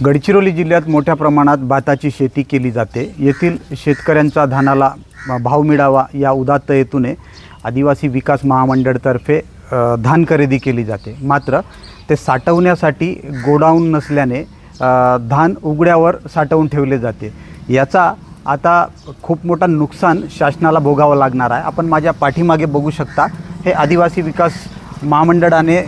गडचिरोली जिल्ह्यात मोठ्या प्रमाणात भाताची शेती केली जाते। येथील शेतकऱ्यांचा धानाला भाव मिळावा या उदात्ततेतून आदिवासी विकास महामंडळातर्फे धान खरेदी केली जाते। मात्र ते साठवण्यासाठी गोडाऊन नसल्याने धान उघड्यावर साठवून ठेवले जाते। याचा आता खूप मोठा नुकसान शासनाला भोगावं लागणार आहे। आपण माझ्या पाठीमागे बघू शकता, हे आदिवासी विकास महामंडळाने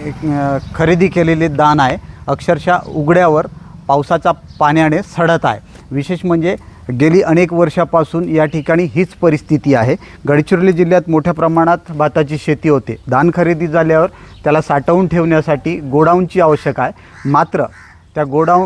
खरेदी केलेले धान आहे। अक्षरशः उघड्यावर पावसाच्या पाण्याने सडत आहे। विशेष म्हणजे गेली अनेक वर्षापासून या ठिकाणी हीच परिस्थिती आहे। गडचिरोली जिल्ह्यात मोठ्या प्रमाणात भाताची शेती होते। धान खरेदी झाल्यावर त्याला साठवून ठेवण्यासाठी गोडाऊनची आवश्यक आहे। मात्र त्या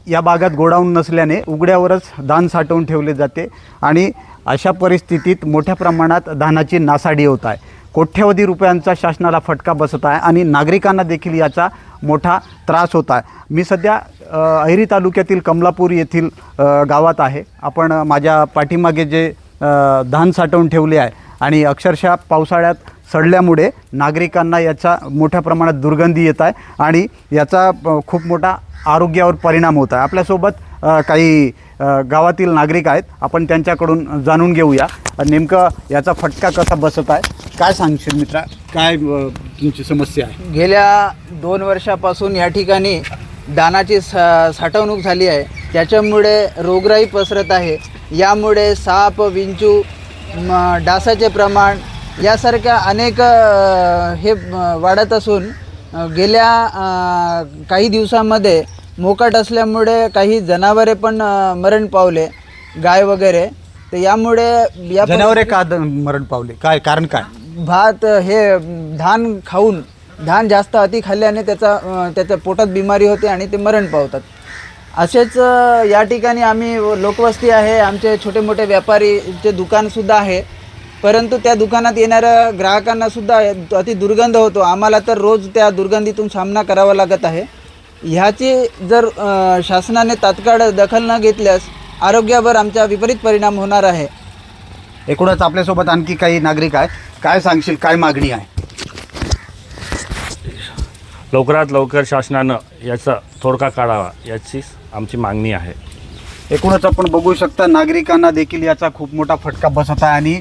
या भागात गोडाऊन नसल्याने उघड्यावरच धान साठवून ठेवले जाते आणि अशा परिस्थितीत मोठ्या प्रमाणात धानाची नासाडी होत आहे। कोट्यवधी रुपयांचा शासनाला फटका बसत आहे आणि नागरिकांना देखील याचा मोठा त्रास होत आहे। मी सध्या अहेरी तालुक्यातील कमलापूर येथील गावात आहे। आपण माझ्या पाठीमागे जे धान साठवून ठेवले आहे आणि अक्षरशः पावसाळ्यात सडल्यामुळे नागरिकांना याचा मोठ्या प्रमाणात दुर्गंधी येत आहे आणि याचा खूप मोठा आरोग्यावर परिणाम होत आहे। आपल्यासोबत काही गावातील नागरिक आहेत, आपण त्यांच्याकडून जाणून घेऊया नेमकं याचा फटका कसा बसत आहे। काय सांगशील मित्रा, काय तुमची समस्या आहे? गेल्या 2 वर्षापासून या ठिकाणी धानाची साठवणूक झाली आहे, त्याच्यामुळे रोगराई पसरत आहे। यामुळे साप, विंचू, डासाचे प्रमाण यासारख्या अनेक हे वाढत असून गेल्या काही दिवसांमध्ये मोकाट असल्यामुळे काही जनावरे पण मरण पावले, गाय वगैरे। तर यामुळे या जनावरे का मरण पावले, काय कारण काय? भात हे धान खाऊन, धान जास्त अति खाल्ल्याने त्याच्या पोटात बिमारी होते आणि ते मरण पावतात। असेच या ठिकाणी आम्ही लोकवस्ती आहे, आमचे छोटे मोठे व्यापारीचे दुकानसुद्धा आहे, परंतु त्या दुकानात येणाऱ्या ग्राहकांनासुद्धा अति दुर्गंध होतो। आम्हाला तर रोज त्या दुर्गंधीतून सामना करावा लागत आहे। ह्याची जर शासनाने तात्काळ दखल न घेतल्यास आरोग्यावर आमचा विपरीत परिणाम होणार आहे। एकूणच आपल्यासोबत आणखी काही नागरिक आहे, काय सांगशील, काय मागणी आहे? लवकरात लवकर शासनानं याचा तोडगा काढावा याची आमची मागणी आहे। एकूणच आपण बघू शकता, नागरिकांना देखील याचा खूप मोठा फटका बसत आहे आणि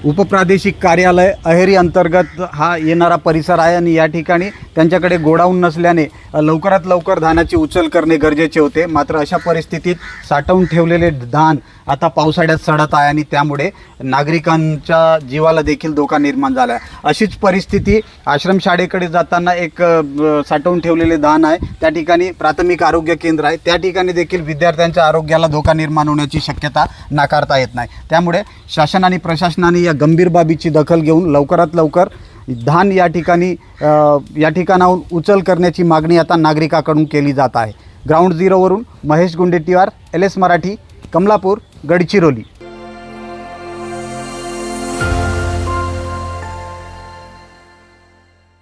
उपप्रादेशिक कार्यालय अहेरी अंतर्गत हा येणारा परिसर आहे आणि या ठिकाणी त्यांच्याकडे गोडाऊन नसल्याने लवकरात लवकर धानाची उचल करणे गरजेचे होते। मात्र अशा परिस्थितीत साठवून ठेवलेले धान आता पावसाळ्यात सडत आहे आणि त्यामुळे नागरिकांच्या जीवाला देखील धोका निर्माण झाला आहे। अशीच परिस्थिती आश्रमशाळेकडे जाताना एक साठवून ठेवलेले धान आहे, त्या ठिकाणी प्राथमिक आरोग्य केंद्र आहे, त्या ठिकाणी देखील विद्यार्थ्यांच्या आरोग्याला धोका निर्माण होण्याची शक्यता नाकारता येत नाही। त्यामुळे शासन आणि प्रशासनाने या गंभीर बाबीची दखल घेऊन लवकरात लवकर धान या ठिकाणाहून उचल करण्याची मागणी आता नागरिकांकडून केली जात आहे। ग्राउंड झिरोवरून महेश गुंडेटीवार, LS मराठी, कमलापूर, गडचिरोली।